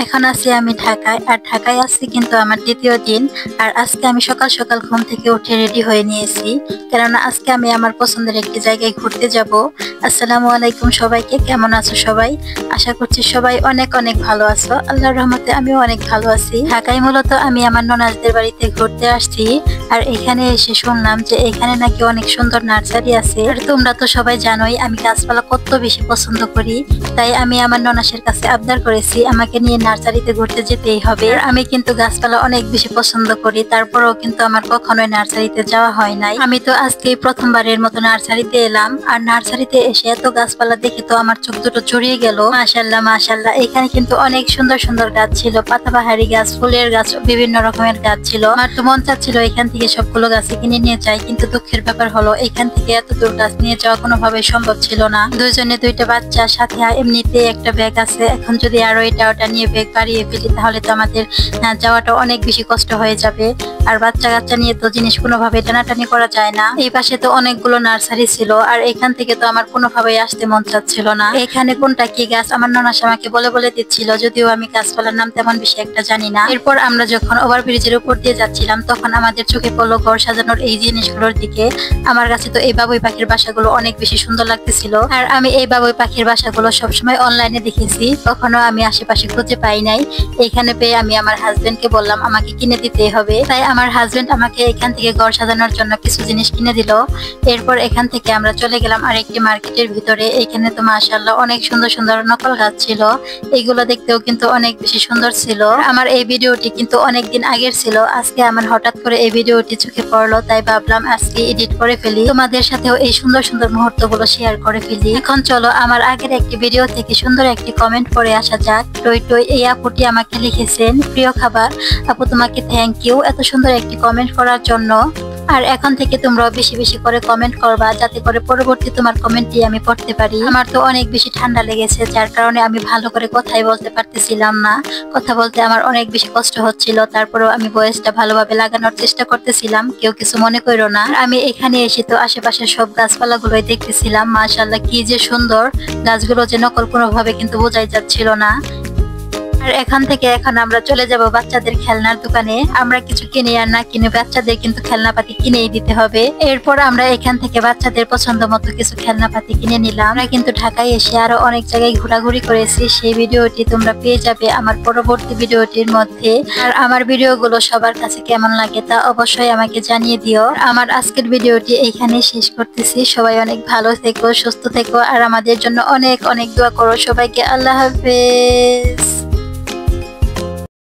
এখন আছি আমি ঢাকায়, আর ঢাকায় আছি কিন্তু আমার দ্বিতীয় দিন। আর আজকে আমি সকাল সকাল ঘুম থেকে উঠে রেডি হয়ে নিয়েছি, কেননা আজকে আমি আমার পছন্দের একটি জায়গায় ঘুরতে যাব। আসসালামু আলাইকুম সবাইকে, কেমন আছো সবাই? আশা করছি সবাই অনেক অনেক ভালো আছো। আল্লাহর রহমতে আমিও অনেক ভালো আছি। ঢাকায় মূলত আমি আমার ননাসদের বাড়িতে ঘুরতে আসছি, আর এখানে এসে শুনলাম যে এখানে নাকি অনেক সুন্দর নার্সারি আছে। আর তোমরা তো সবাই জানোই আমি গাছপালা কত বেশি পছন্দ করি, তাই আমি আমার ননাসের কাছে আবদার করেছি আমাকে নিয়ে নার্সারিতে ঘুরতে যেতেই হবে। আমি কিন্তু গাছপালা অনেক বেশি পছন্দ করি, তারপরেও কিন্তু আমার কখনোই নার্সারিতে যাওয়া হয় নাই। আমি তো আজকে প্রথমবারের মতো নার্সারিতে এলাম, আর নার্সারিতে এসে এত গাছপালা দেখে তো আমার চোখ দুটো জড়িয়ে গেল। মাশাআল্লাহ মাশাআল্লাহ, এখানে কিন্তু অনেক সুন্দর সুন্দর গাছ ছিল, পাতাবাহারি গাছ, ফুলের গাছ, বিভিন্ন রকমের গাছ ছিল। আমার তো মন চাচ্ছিল এখান থেকে সবগুলো গাছ কিনে নিয়ে যাই, কিন্তু দুঃখের ব্যাপার হলো এখান থেকে এত দূর গাছ নিয়ে যাওয়া কোনোভাবে সম্ভব ছিল না। দুইজনে দুইটা বাচ্চা, সাথে এমনিতে একটা ব্যাগ আছে, এখন যদি আরো এটা ওটা নিয়ে ব্যাগ বাড়িয়ে ফেলি তাহলে তো আমাদের যাওয়াটা অনেক বেশি কষ্ট হয়ে যাবে। আর বাচ্চা কাচ্চা নিয়ে তো জিনিস কোনোভাবে টানাটানি করা যায় না। এই পাশে তো অনেকগুলো নার্সারি ছিল, আর এখান থেকে তো আমার কোনোভাবেই আসতে মন চাচ্ছিল না। এখানে কোনটা কি গাছ আমার ননাস আমাকে বলে বলে দিচ্ছিল, যদিও আমি গাছপালার নাম তেমন বেশি একটা জানি না। এরপর আমরা যখন ওভারব্রিজের উপর দিয়ে যাচ্ছিলাম তখন আমাদের চোখে পড়লো ঘর সাজানোর এই জিনিসগুলোর দিকে। আমার কাছে তো এই বাবুই পাখির বাসাগুলো অনেক বেশি সুন্দর লাগতেছিল, আর আমি এই বাবুই পাখির বাসাগুলো সবসময় অনলাইনে দেখেছি, কখনো আমি আশেপাশে খুঁজে পাই নাই। এখানে পেয়ে আমি আমার হাজবেন্ডকে বললাম আমাকে কিনে দিতে হবে, তাই আমার হাজবেন্ড আমাকে এখান থেকে ঘর সাজানোর জন্য কিছু জিনিস কিনে দিল। এরপর এখান থেকে আমরা চলে গেলাম আরেকটি মার্কেটের ভিতরে। এখানে তো মাশাআল্লাহ অনেক সুন্দর সুন্দর নকল গাছ ছিল, এইগুলো দেখতেও কিন্তু অনেক বেশি সুন্দর ছিল। আমার এই ভিডিওটি কিন্তু অনেক দিন আগের ছিল, আজকে আমার হঠাৎ করে এই ভিডিওটি চোখে পড়লো, তাই ভাবলাম আজকে এডিট করে ফেলি, তোমাদের সাথেও এই সুন্দর সুন্দর মুহূর্তগুলো শেয়ার করে ফেলি। এখন চলো আমার আগের একটি ভিডিও থেকে সুন্দর একটি কমেন্ট পড়ে আসা যাক। টই টই এই আপুটি আমাকে লিখেছেন, প্রিয় খাবার আপু, তোমাকে থ্যাংক ইউ এত সুন্দর একটি কমেন্ট করার জন্য। আর এখন থেকে তোমরাও বেশি বেশি করে কমেন্ট করবা, যাতে করে পরবর্তী তোমার কমেন্টটি আমি পড়তে পারি। আমার তো অনেক বেশি ঠান্ডা লেগেছে, যার কারণে আমি ভালো করে কথাই বলতে পারতেছিলাম না। কথা বলতে আমার অনেক বেশি কষ্ট হচ্ছিল, তারপরেও আমি ভয়েসটা ভালোভাবে লাগানোর চেষ্টা করতেছিলাম, কেউ কিছু মনে করো না। আমি এখানে এসে তো আশেপাশে সব গাছপালাগুলোই দেখতেছিলাম, মাশাআল্লাহ কি যে সুন্দর। গাছগুলো যে নকল কোনোভাবে কিন্তু বোঝাই যাচ্ছিল না। আর এখান থেকে এখন আমরা চলে যাব বাচ্চাদের খেলনার দোকানে। আমরা কিছু কিনে আর না কিনে বাচ্চাদের কিন্তু খেলনাপাতি কিনেই দিতে হবে। এরপর আমরা এখান থেকে বাচ্চাদের পছন্দ মতো কিছু খেলনাপাতি কিনে নিলাম। আমরা কিন্তু ঢাকায় এসে আরো অনেক জায়গায় ঘোরাঘুরি করেছি, সেই ভিডিওটি তোমরা পেয়ে যাবে আমার পরবর্তী ভিডিওটির মধ্যে। আর আমার ভিডিওগুলো সবার কাছে কেমন লাগে তা অবশ্যই আমাকে জানিয়ে দিও। আমার আজকের ভিডিওটি এইখানে শেষ করতেছি। সবাই অনেক ভালো থেকো, সুস্থ থেকো, আর আমাদের জন্য অনেক অনেক দোয়া করো। সবাইকে আল্লাহ হাফেজ।